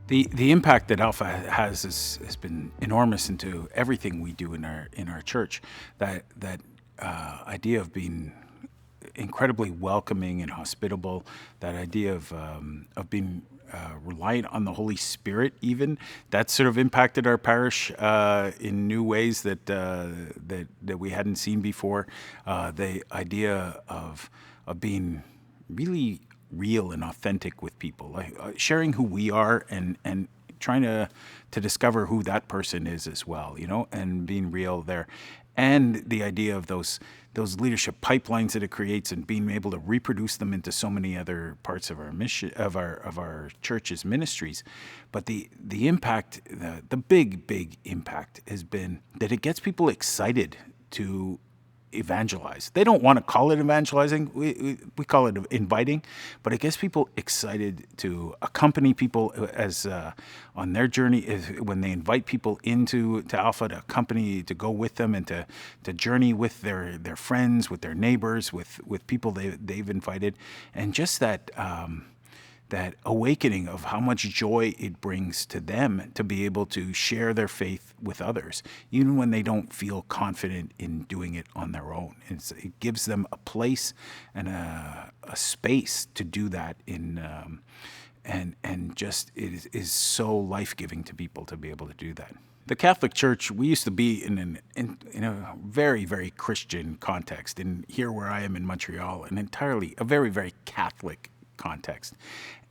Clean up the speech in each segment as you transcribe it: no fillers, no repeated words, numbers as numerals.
The impact that Alpha has been enormous into everything we do in our church. That idea of being incredibly welcoming and hospitable, that idea of being reliant on the Holy Spirit, even that sort of impacted our parish in new ways that we hadn't seen before. The idea of being really real and authentic with people, like sharing who we are and trying to discover who that person is as well, and being real there. And the idea of those leadership pipelines that it creates and being able to reproduce them into so many other parts of our mission of our church's ministries. But the impact, the big impact has been that it gets people excited to evangelize. They don't want to call it evangelizing. We call it inviting, but it gets people excited to accompany people as on their journey. When they invite people to Alpha, to accompany, to go with them, and to journey with their friends, with their neighbors, with people they've invited, and just that awakening of how much joy it brings to them to be able to share their faith with others, even when they don't feel confident in doing it on their own. It gives them a place and a space to do that in, and just it is so life-giving to people to be able to do that. The Catholic Church, we used to be in a very, very Christian context. And here where I am in Montreal, a very, very Catholic context.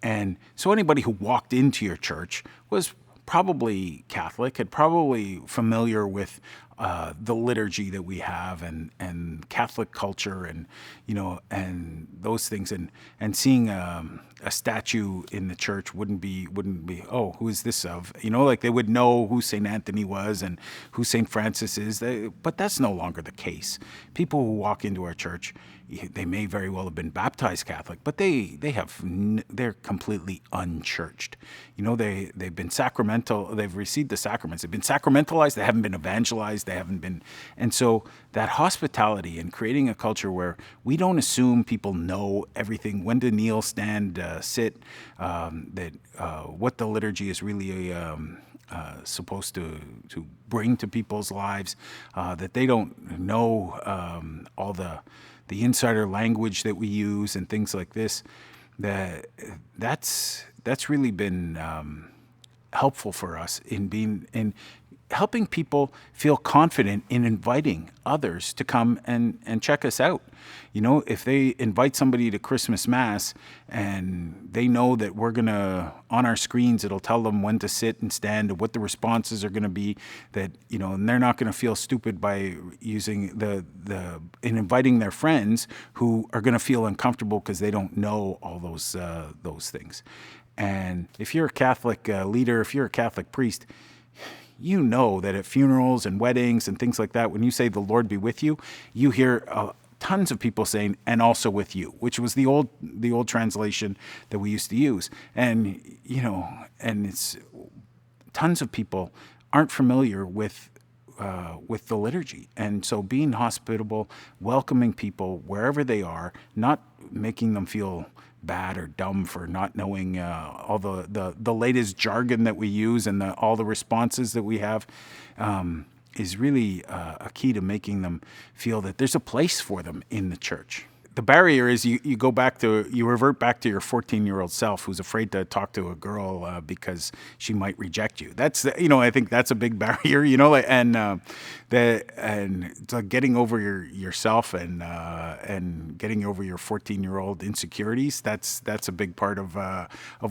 And so anybody who walked into your church was probably Catholic, had probably familiar with the liturgy that we have and Catholic culture and those things, and seeing a statue in the church wouldn't be, oh, who is this of, like they would know who St. Anthony was and who St. Francis is. But that's no longer the case. People who walk into our church, they may very well have been baptized Catholic, but they're completely unchurched. They've been sacramental. They've received the sacraments. They've been sacramentalized. They haven't been evangelized. They haven't been, and so that hospitality and creating a culture where we don't assume people know everything, when to kneel, stand, sit, what the liturgy is really supposed to bring to people's lives, that they don't know all the insider language that we use and things like this. That's really been helpful for us in helping people feel confident in inviting others to come and check us out. If they invite somebody to Christmas Mass and they know that we're going to, on our screens, it'll tell them when to sit and stand, what the responses are going to be, and they're not going to feel stupid by using in inviting their friends who are going to feel uncomfortable because they don't know all those things. And if you're a Catholic leader, if you're a Catholic priest, you know that at funerals and weddings and things like that, when you say the Lord be with you, you hear tons of people saying, and also with you, which was the old translation that we used to use. And, and it's tons of people aren't familiar with the liturgy. And so being hospitable, welcoming people wherever they are, not making them feel bad or dumb for not knowing all the latest jargon that we use and all the responses that we have, is really a key to making them feel that there's a place for them in the church. The barrier is you revert back to your 14-year-old self who's afraid to talk to a girl because she might reject you. That's I think that's a big barrier. And it's like getting over yourself and getting over your 14-year-old insecurities. That's a big part of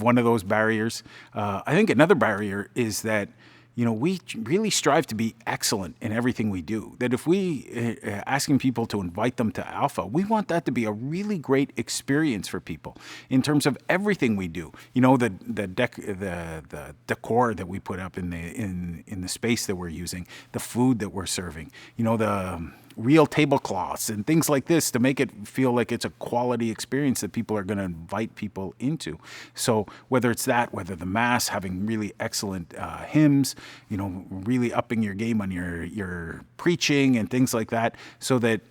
one of those barriers. I think another barrier is that we really strive to be excellent in everything we do. That if we asking people to invite them to Alpha, we want that to be a really great experience for people in terms of everything we do. The decor that we put up in the space that we're using, the food that we're serving, the real tablecloths and things like this to make it feel like it's a quality experience that people are going to invite people into. So whether the Mass having really excellent hymns, really upping your game on your preaching and things like that, so that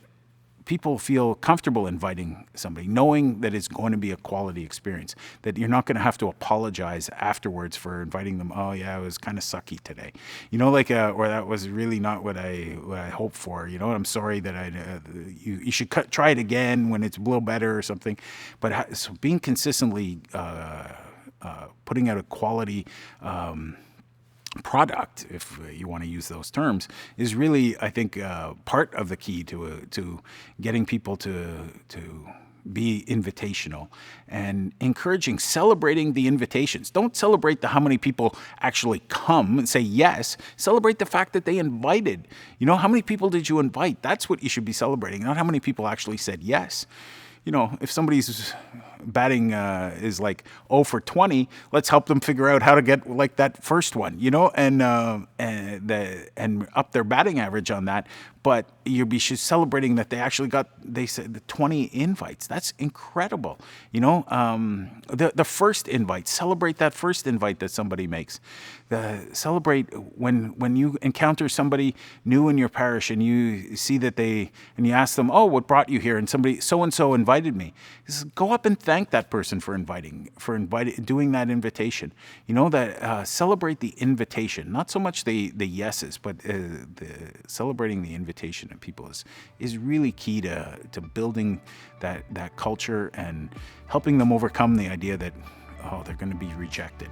people feel comfortable inviting somebody, knowing that it's going to be a quality experience, that you're not going to have to apologize afterwards for inviting them. Oh yeah, it was kind of sucky today, or that was really not what I hoped for. I'm sorry that you should try it again when it's a little better or something. But so being consistently putting out a quality product, if you want to use those terms, is really, I think, part of the key to getting people to be invitational and encouraging, celebrating the invitations. Don't celebrate how many people actually come and say yes. Celebrate the fact that they invited. How many people did you invite? That's what you should be celebrating, not how many people actually said yes. If somebody's batting is like 0 for 20, let's help them figure out how to get like that first one, and up their batting average on that. But you'll be celebrating that they said the 20 invites. That's incredible. The first invite, celebrate that first invite that somebody makes. Celebrate when you encounter somebody new in your parish and you see that and you ask them, oh, what brought you here? And somebody, so-and-so invited me. Just go up and thank that person for doing that invitation. Celebrate the invitation, not so much the yeses, but celebrating the invitation of people is really key to building that culture and helping them overcome the idea that, oh, they're going to be rejected.